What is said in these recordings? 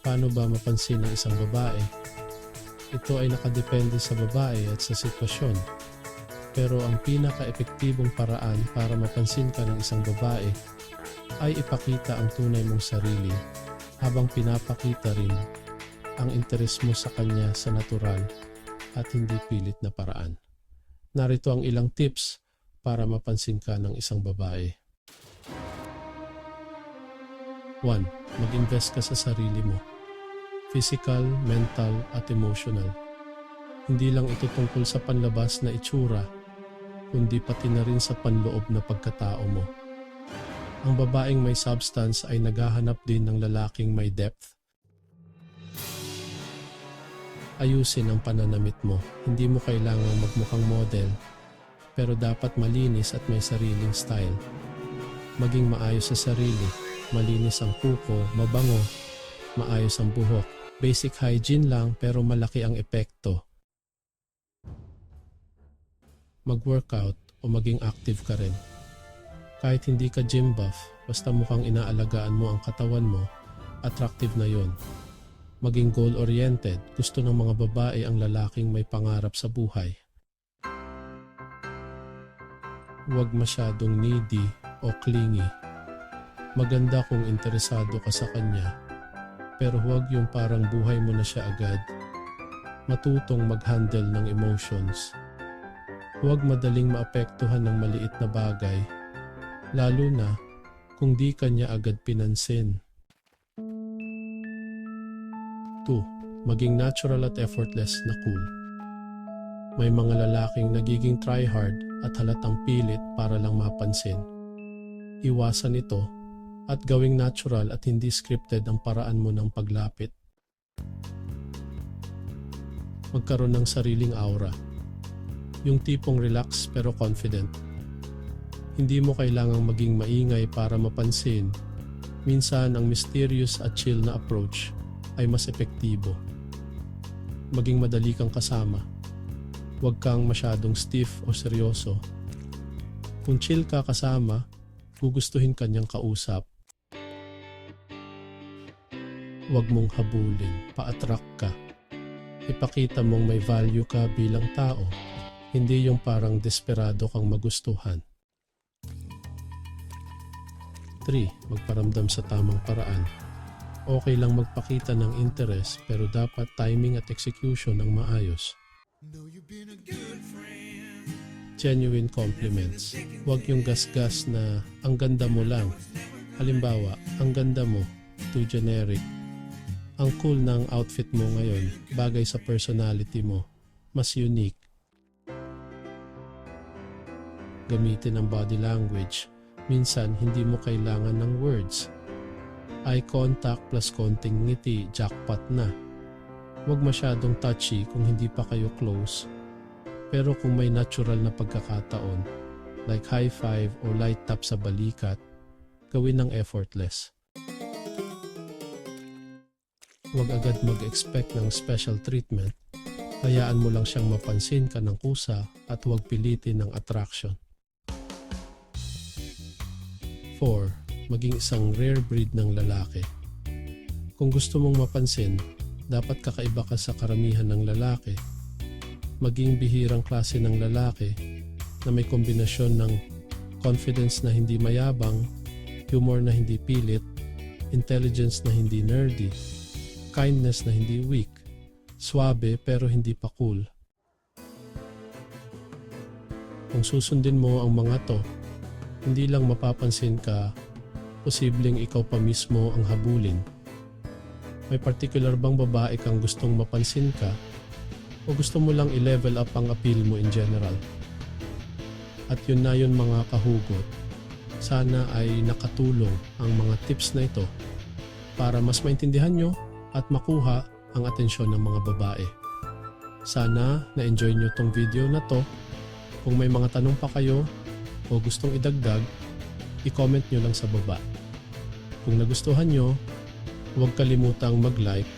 Paano ba mapansin ng isang babae? Ito ay nakadepende sa babae at sa sitwasyon. Pero ang pinaka-epektibong paraan para mapansin ka ng isang babae ay ipakita ang tunay mong sarili habang pinapakita rin ang interes mo sa kanya sa natural at hindi pilit na paraan. Narito ang ilang tips para mapansin ka ng isang babae. 1. Mag-invest ka sa sarili mo. Physical, mental, at emotional. Hindi lang ito tungkol sa panlabas na itsura, kundi pati na rin sa panloob na pagkatao mo. Ang babaeng may substance ay naghahanap din ng lalaking may depth. Ayusin ang pananamit mo. Hindi mo kailangang magmukhang model, pero dapat malinis at may sariling style. Maging maayos sa sarili, malinis ang kuko, mabango, maayos ang buhok. Basic hygiene lang pero malaki ang epekto. Mag-workout o maging active ka rin. Kahit hindi ka gym buff, basta mukhang inaalagaan mo ang katawan mo, attractive na yon. Maging goal-oriented, gusto ng mga babae ang lalaking may pangarap sa buhay. Huwag masyadong needy o clingy. Maganda kung interesado ka sa kanya, pero huwag yung parang buhay mo na siya agad. Matutong mag-handle ng emotions. Huwag madaling maapektuhan ng maliit na bagay, lalo na kung di kanya agad pinansin. 2. Maging natural at effortless na cool. May mga lalaking nagiging tryhard at halatang pilit para lang mapansin. Iwasan ito at gawing natural at hindi scripted ang paraan mo ng paglapit. Magkaroon ng sariling aura. Yung tipong relax pero confident. Hindi mo kailangang maging maingay para mapansin. Minsan ang mysterious at chill na approach ay mas epektibo. Maging madali kang kasama. Huwag kang masyadong stiff o seryoso. Kung chill ka kasama, gugustuhin kanyang kausap. Huwag mong habulin, pa-attract ka. Ipakita mong may value ka bilang tao, hindi yung parang desperado kang magustuhan. 3. Magparamdam sa tamang paraan. Okay lang magpakita ng interes pero dapat timing at execution ang maayos. Genuine compliments. Huwag yung gasgas na ang ganda mo lang. Halimbawa, ang ganda mo, too generic. Ang cool ng outfit mo ngayon, bagay sa personality mo, mas unique. Gamitin ang body language. Minsan, hindi mo kailangan ng words. Eye contact plus konting ngiti, jackpot na. Huwag masyadong touchy kung hindi pa kayo close. Pero kung may natural na pagkakataon, like high five o light tap sa balikat, gawin ng effortless. Huwag agad mag-expect ng special treatment. Hayaan mo lang siyang mapansin ka ng kusa at huwag pilitin ng attraction. 4. Maging isang rare breed ng lalaki. Kung gusto mong mapansin, dapat kakaiba ka sa karamihan ng lalaki. Maging bihirang klase ng lalaki na may kombinasyon ng confidence na hindi mayabang, humor na hindi pilit, intelligence na hindi nerdy, kindness na hindi weak, swabe pero hindi pa cool. Kung susundin mo ang mga to, hindi lang mapapansin ka, posibleng ikaw pa mismo ang habulin. May particular bang babae kang gustong mapansin ka o gusto mo lang i-level up ang appeal mo in general? At yun na yun mga kahugot. Sana ay nakatulong ang mga tips na ito para mas maintindihan nyo at makuha ang atensyon ng mga babae. Sana na-enjoy nyo tong video na to. Kung may mga tanong pa kayo o gustong idagdag, i-comment nyo lang sa baba. Kung nagustuhan nyo, huwag kalimutang mag-like,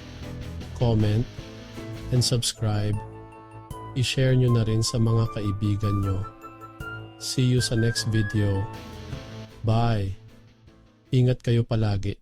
comment, and subscribe. I-share nyo na rin sa mga kaibigan nyo. See you sa next video. Bye! Ingat kayo palagi.